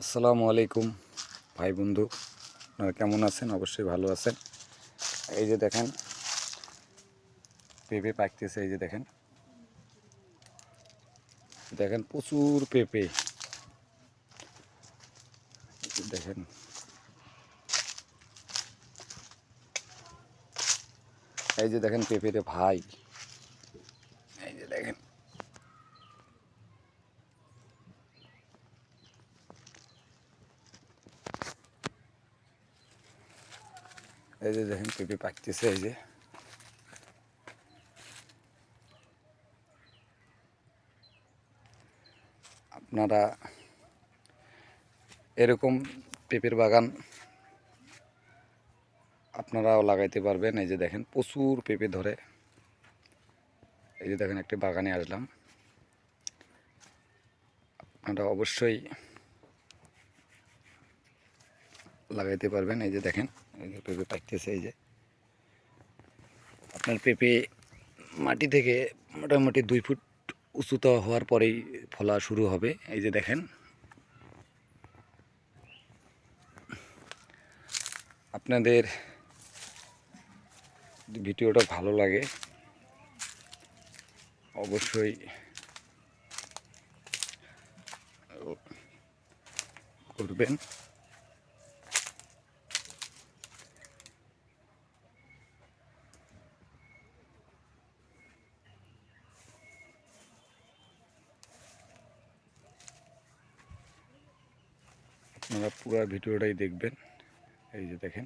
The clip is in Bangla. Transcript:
আসসালামু আলাইকুম ভাই বন্ধু, আপনারা কেমন আছেন? অবশ্যই ভালো আছেন। এই যে দেখেন পেঁপে পাকতেছে। এই যে দেখেন দেখেন প্রচুর পেঁপে। দেখেন এই যে দেখেন পেঁপে ভাই। এই যে দেখেন পেঁপে পাকতেছে। এই যে আপনারা এরকম পেঁপের বাগান আপনারাও লাগাইতে পারবেন। এই যে দেখেন প্রচুর পেঁপে ধরে। এই যে দেখেন একটি বাগানে আসলাম, আপনারা অবশ্যই লাগাইতে পারবেন। এই যে দেখেন এই যে পেঁপে পাকতেছে। এই যে আপনার পেঁপে মাটি থেকে মোটামুটি 2 ফুট উঁচুতা হওয়ার পরেই ফলা শুরু হবে। এই যে দেখেন আপনাদের ভিডিওটা ভালো লাগে অবশ্যই করবেন। আপনারা পুরো ভিডিওটাই দেখবেন। এই যে দেখেন